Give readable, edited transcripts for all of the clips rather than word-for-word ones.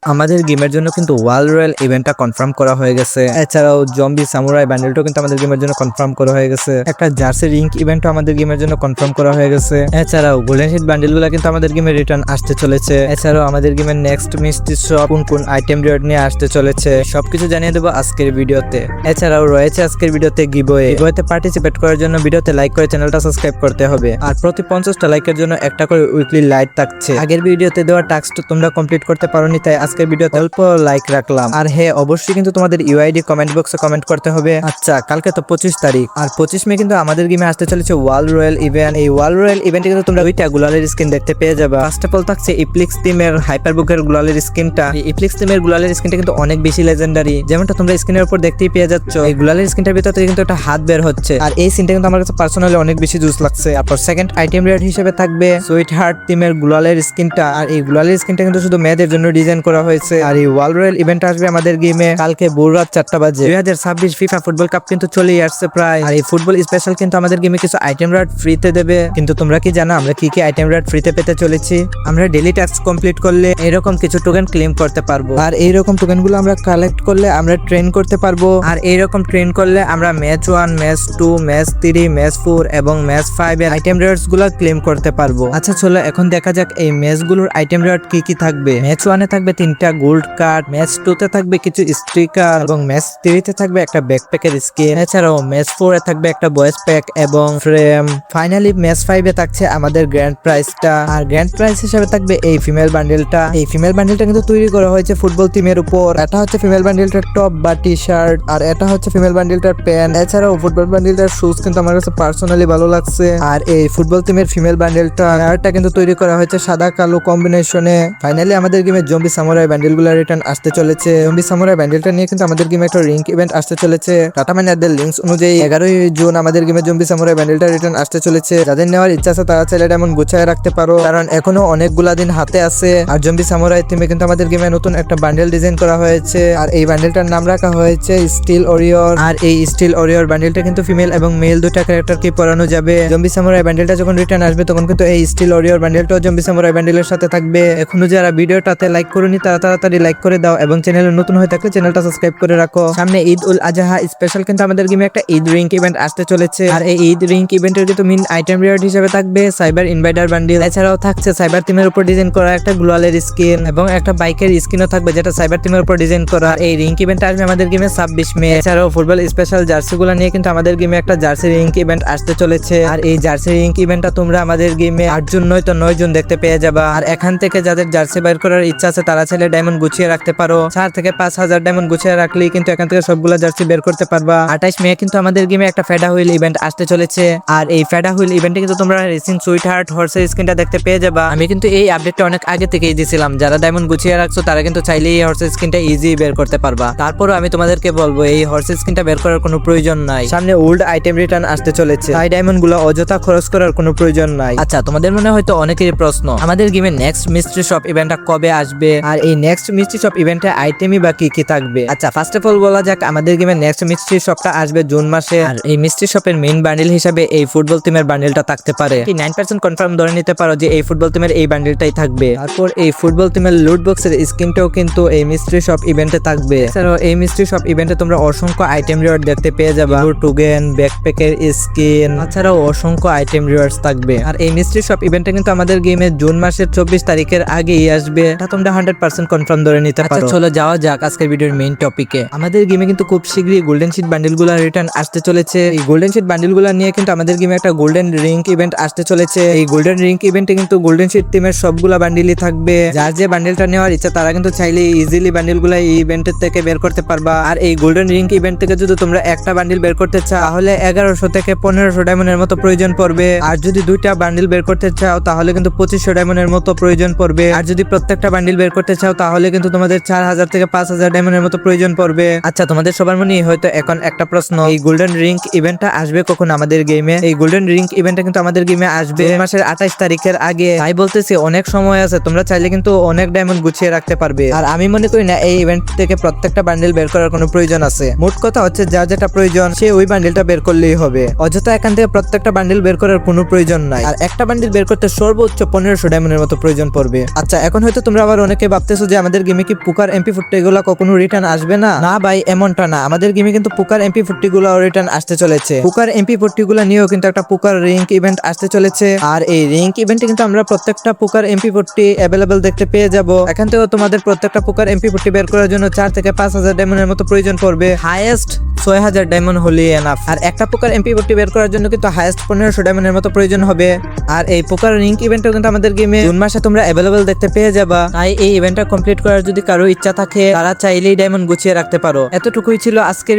আমাদের গেমের জন্য কিন্তু ওয়াল রয়্যাল ইভেন্টটা কনফার্ম করা হয়ে গেছে। এছাড়াও জম্বি সামুরাই বান্ডেলটাও কিন্তু আমাদের গেমের জন্য কনফার্ম করা হয়ে গেছে। একটা জার্সি রিঙ্ক ইভেন্টও আমাদের গেমের জন্য কনফার্ম করা হয়ে গেছে। এছাড়াও গোল্ডেন শিট বান্ডেলগুলো কিন্তু আমাদের গেমে রিটার্ন আসতে চলেছে। এছাড়াও আমাদের গেমের নেক্সট মিষ্টি শপ কোন কোন আইটেম রেট নিয়ে আসতে চলেছে সবকিছু জানিয়ে দেবো আজকের ভিডিওতে। এছাড়াও রয়েছে আজকের ভিডিওতে গিভওয়েতে পার্টিসিপেট করার জন্য ভিডিওতে লাইক করে চ্যানেলটা সাবস্ক্রাইব করতে হবে। আর প্রতি 50টা লাইকের জন্য একটা করে উইকলি লাইট থাকছে। আগের ভিডিওতে দেওয়া টাস্কটা তোমরা কমপ্লিট করতে পারোনি, তাই আজকের ভিডিওতে অল্প লাইক রাখলাম। আর হ্যাঁ, অবশ্যই কিন্তু তোমাদের ইউআইডি কমেন্ট বক্সে কমেন্ট করতে হবে। আচ্ছা, কালকে তো 25 তারিখ, আর 25 মে কিন্তু আমাদের গেমে আসতে চলেছে ওয়াল রয়্যাল ইভেন্ট। এই ওয়াল রয়্যাল ইভেন্টে কিন্তু তোমরা দুইটা গ্লোয়ালের স্কিন দেখতে পেয়ে যাবে। ফার্স্ট অফ অল থাকছে ইপ্লিক্স টিমের হাইপারবুকের গ্লোয়ালের স্কিনটা। এই ইপ্লিক্স টিমের গ্লোয়ালের স্কিনটা কিন্তু অনেক বেশি লেজেন্ডারি, যেমনটা তোমরা স্ক্রিনের উপর দেখতেই পেয়ে যাচ্ছ। এই গ্লোয়ালের স্কিনটার ভিতর থেকে কিন্তু একটা হাত বের হচ্ছে, আর এই সিনটা কিন্তু আমার কাছে পার্সোনালি অনেক বেশি জুস লাগছে। তারপর সেকেন্ড আইটেম রেট হিসেবে থাকবে সুইট হার্ট টিমের গ্লোয়ালের স্কিনটা। আর এই গ্লোয়ালের স্কিনটা কিন্তু শুধু মেয়েদের জন্য ডিজাইন করা হয়েছে। আর এই ওয়াল রয়্যাল ইভেন্ট আসবে আমাদের গেমে কালকে ভোর রাত 4টা বাজে। 2026 ফিফা ফুটবল কাপ কিন্তু চলেই আসছে প্রায়। আর এই ফুটবল স্পেশাল কিন্তু আমাদের গেমে কিছু আইটেম রেট ফ্রিতে দেবে। কিন্তু তোমরা কি জানো আমরা কি কি আইটেম রেট ফ্রিতে পেতে চলেছি? আমরা ডেইলি টাস্ক কমপ্লিট করলে এরকম কিছু টোকেন ক্লেম করতে পারবো, আর এইরকম টোকেন গুলো আমরা কালেক্ট করলে আমরা ট্রেন করতে পারবো। আর এইরকম ট্রেন করলে আমরা ম্যাচ 1, ম্যাচ 2, ম্যাচ 3, ম্যাচ 4 এবং ম্যাচ 5 এর আইটেম রেটস গুলো ক্লেম করতে পারবো। আচ্ছা চলো এখন দেখা যাক এই ম্যাচ গুলোর আইটেম রেট কি কি থাকবে। ম্যাচ 1 এ থাকবে 3টা গোল্ড কার্ড, ম্যাচ 2 তে থাকবে কিছু স্টিকার এবং ম্যাচ 3 তে থাকবে একটা ব্যাকপ্যাকের স্কিন। এছাড়াও ম্যাচ 4 এ থাকবে একটা বয়েস প্যাক এবং ফ্রেম। ফাইনালি ম্যাচ 5 এ থাকছে আমাদের গ্র্যান্ড প্রাইজটা, আর গ্র্যান্ড প্রাইজ হিসেবে থাকবে এই ফিমেল বান্ডেলটা। এই ফিমেল বান্ডেলটা কিন্তু তৈরি করা হয়েছে ফুটবল টিমের উপর। এটা হচ্ছে ফিমেল বান্ডেলটার টপ বা টি শার্ট, আর এটা হচ্ছে ফিমেল বান্ডেলটার প্যান্ট। এছাড়াও ফুটবল বান্ডেলটার শুজ কিন্তু আমার কাছে পার্সোনালি ভালো লাগছে। আর এই ফুটবল টিমের ফিমেল বান্ডেলটা কিন্তু তৈরি করা হয়েছে সাদা কালো কম্বিনেশনে। ফাইনালি আমাদের গেমে জম্বি সামুরাই বান্ডেলগুলো রিটার্ন আসতে চলেছে। জম্বি সামুরাই বান্ডেলটা নিয়ে কিন্তু আমাদের গেমে একটা রিঙ্ক ইভেন্ট আসতে চলেছে। টাটা মাইনারদের লিঙ্কস অনুযায়ী 11ই জুন আমাদের গেমে জম্বি সামুরাই বান্ডেলটা রিটার্ন আসতে চলেছে। যাদের নেওয়ার ইচ্ছা আছে তারা চাইলে এমন গুছায় রাখতে পারো, কারণ এখনো অনেকগুলা দিন হাতে আছে। আর জম্বি সামুরাই টিমে কিন্তু আমাদের গেমে নতুন একটা বান্ডেল ডিজাইন করা হয়েছে, আর এই বান্ডেলটার নাম রাখা হয়েছে স্টিল ওরিয়র। আর এই স্টিল ওরিয়র বান্ডেলটা কিন্তু ফিমেল এবং মেল দুটা ক্যারেক্টারকে পরানো যাবে। জম্বি সামুরাই বান্ডেলটা যখন রিটার্ন আসবে তখন কিন্তু এই স্টিল ওরিয়র বান্ডেলটাও জম্বি সামুরাই বান্ডেলের সাথে থাকবে। এখনো যারা ভিডিওটাতে লাইক করোনি তারা তাড়াতাড়ি লাইক করে দাও, এবং চ্যানেলে নতুন হয়ে থাকলে চ্যানেলটা সাবস্ক্রাইব করে রাখো। সামনে ঈদ উল আজহা স্পেশাল কিন্তু আমাদের গেমে একটা ঈদ রিঙ্ক ইভেন্ট আসতে চলেছে। আর এই ঈদ রিঙ্ক ইভেন্টের কিন্তু মেইন আইটেম রেট হিসেবে থাকবে সাইবার ইনভাইটার বান্ডেল। এছাড়াও থাকছে সাইবার টিমের উপর ডিজাইন করা একটা গ্লোয়ালের স্কিন এবং একটা বাইকের স্কিনও থাকবে যেটা সাইবার টিমের উপর ডিজাইন করা। এই রিঙ্ক ইভেন্ট আসবে আমাদের গেমে 26 মে। এছাড়াও ফুটবল স্পেশাল জার্সি গুলো নিয়ে কিন্তু আমাদের গেমে একটা জার্সি রিঙ্ক ইভেন্ট আসতে চলেছে। আর এই জার্সি রিঙ্ক ইভেন্টটা তোমরা আমাদের গেমে 8 জুন নয়তো 9 জুন দেখতে পেয়ে যাবা। আর এখান থেকে যাদের জার্সি বাইর করার ইচ্ছা আছে তারা চাইলে ডায়মন্ড গুছিয়ে রাখতে পারো। 4 থেকে 5,000 ডায়মন্ড গুছিয়ে রাখলেই কিন্তু এখান থেকে সবগুলা জার্সি বের করতে পারবা। 28 মে কিন্তু আমাদের গেমে একটা ফেডা হুইল ইভেন্ট আসতে চলেছে। আর এই ফেডা হুইল ইভেন্টে কিন্তু তোমরা রেসিং সুইট হার্ট হর্সের স্কিনটা দেখতে পেয়ে যাবা। আমি কিন্তু এই আপডেটটা অনেক আগে থেকেই দিয়েছিলাম, যারা ডায়মন্ড গুছিয়ে রাখছো তারা কিন্তু চাইলেই এই হর্সের স্কিনটা ইজি বের করতে পারবা। তারপরও আমি তোমাদেরকে বলবো এই হর্সের স্কিনটা বের করার কোনো প্রয়োজন নাই। সামনে ওল্ড আইটেম রিটার্ন আসতে চলেছে, তাই ডায়মন্ড গুলো অযথা খরচ করার কোনো প্রয়োজন নাই। আচ্ছা, তোমাদের মনে হয়তো অনেকেরই প্রশ্ন আমাদের গেমে নেক্সট মিস্ট্রি শপ ইভেন্টটা কবে আসবে, আর এই নেক্সট মিস্ট্রি শপ ইভেন্টে আইটেমই বা কি কি থাকবে। আচ্ছা, ফার্স্ট অফ অল বলা যাক আমাদের গেমে নেক্সট মিস্ট্রি শপটা আসবে জুন মাসে। আর এই মিস্ট্রি শপের মেইন বান্ডেল হিসেবে এই ফুটবল টিমের বান্ডেলটা থাকতে পারে। 9% কনফার্ম ধরে নিতে পারো যে এই ফুটবল টিমের এই বান্ডেলটাই থাকবে। তারপর এই ফুটবল টিমের লুট বক্সের স্কিনটাও কিন্তু এই মিস্ট্রি শপ ইভেন্টে থাকবে। এছাড়াও এই মিস্ট্রি শপ ইভেন্টে তোমরা অসংখ্য আইটেম রিওয়ার্ড দেখতে পেয়ে যাবে, টোকেন, ব্যাকপ্যাকের স্কিন, এছাড়াও অসংখ্য আইটেম রিওয়ার্ডস থাকবে। আর এই মিস্ট্রি শপ ইভেন্টে কিন্তু আমাদের গেমে জুন মাসের 24 তারিখের আগেই আসবে, এটা তোমরা 100% কনফার্ম ধরে নিতে পারো। চলো যাওয়া যাক আজকের ভিডিওর মেইন টপিকে। আমাদের গেমে কিন্তু খুব শীঘ্রই গোল্ডেন শিট বান্ডেলগুলো রিটার্ন আসতে চলেছে। এই গোল্ডেন শিট বান্ডেলগুলো নিয়ে কিন্তু আমাদের গেমে একটা গোল্ডেন রিঙ্ক ইভেন্ট আসতে চলেছে। এই গোল্ডেন রিঙ্ক ইভেন্টে কিন্তু গোল্ডেন শিট টিমের সবগুলা বান্ডেলই থাকবে। যার যে বান্ডেলটা নেওয়ার ইচ্ছা তারা কিন্তু চাইলে ইজিলি বান্ডেলগুলো এই ইভেন্টের থেকে বের করতে পারবা। আর এই গোল্ডেন রিঙ্ক ইভেন্ট থেকে যদি তোমরা একটা বান্ডেল বের করতে চাও তাহলে 1100 থেকে 1500 ডায়মন্ডের মতো প্রয়োজন পড়বে। আর যদি দুইটা বান্ডেল বের করতে চাও তাহলে কিন্তু 2500 ডায়মন্ডের মতো প্রয়োজন পড়বে। আর যদি প্রত্যেকটা বান্ডেল বের করতে চাও তাহলে কিন্তু তোমাদের 4000 থেকে 5000 ডায়মন্ডের মতো প্রয়োজন পড়বে। আচ্ছা, তোমাদের সবার মনে হয়তো এখন একটা প্রশ্ন, এই গোল্ডেন রিঙ্ক ইভেন্টটা আসবে কখন আমাদের গেমে? এই গোল্ডেন রিঙ্ক ইভেন্টটা কিন্তু আমাদের গেমে আসবে মাসের 28 তারিখের আগে। তাই বলতেছি অনেক সময় আছে, তোমরা চাইলে কিন্তু অনেক ডায়মন্ড গুছিয়ে রাখতে পারবে। আর আমি মনে করি না এই ইভেন্ট থেকে প্রত্যেকটা বান্ডেল বের করার কোনো প্রয়োজন আছে। মোট কথা হচ্ছে যার যেটা প্রয়োজন সে ওই বান্ডেলটা বের করলেই হবে, অযথা এখান থেকে প্রত্যেকটা বান্ডেল বের করার কোনো প্রয়োজন নাই। আর একটা বান্ডেল বের করতে সর্বোচ্চ 1500 ডায়মন্ডের মতো প্রয়োজন পড়বে। আচ্ছা, এখন হয়তো তোমরা আবার অনেকে ভাবতে ভাবতেছো যে আমাদের গেমে কি পুকার MP40 গুলা কখনো রিটার্ন আসবে না? না ভাই, এমনটা না। আমাদের গেমে কিন্তু পুকার MP40 গুলা রিটার্ন আসতে চলেছে। পুকার MP40 গুলা নিয়েও কিন্তু একটা পুকার রিঙ্ক ইভেন্ট আসতে চলেছে। আর এই রিঙ্ক ইভেন্টে কিন্তু আমরা প্রত্যেকটা পুকার MP40 অ্যাভেলেবল দেখতে পেয়ে যাব। এখান থেকেও তোমাদের প্রত্যেকটা পুকার MP40 বের করার জন্য 4 থেকে 5,000 ডায়মন্ডের মতো প্রয়োজন পড়বে। হাইয়েস্ট 6,000 ডায়মন্ড হলে এনাফ। আর একটা পুকার MP40 বের করার জন্য কিন্তু হাইয়েস্ট 1500 ডায়মন্ডের মতো প্রয়োজন হবে। আর এই পুকার রিঙ্ক ইভেন্টও কিন্তু আমাদের গেমে জুন মাসে তোমরা অ্যাভেলেবল দেখতে পেয়ে যাবা। তাই এই ইভেন্টটা কমপ্লিট করার যদি কারো ইচ্ছা থাকে তারা চাইলেই ডায়মন্ড গুছিয়ে রাখতে পারো। এতটুকুই ছিল আজকের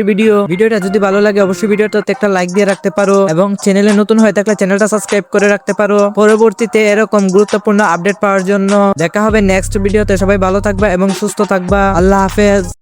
ভিডিওটা যদি ভালো লাগে অবশ্যই ভিডিওটাতে একটা লাইক দিয়ে রাখতে পারো এবং চ্যানেলে নতুন হয়ে থাকলে চ্যানেলটা সাবস্ক্রাইব করে রাখতে পারো পরবর্তীতে এরকম গুরুত্বপূর্ণ আপডেট পাওয়ার জন্য। দেখা হবে নেক্সট ভিডিওতে। সবাই ভালো থাকবা এবং সুস্থ থাকবা। আল্লাহ হাফেজ।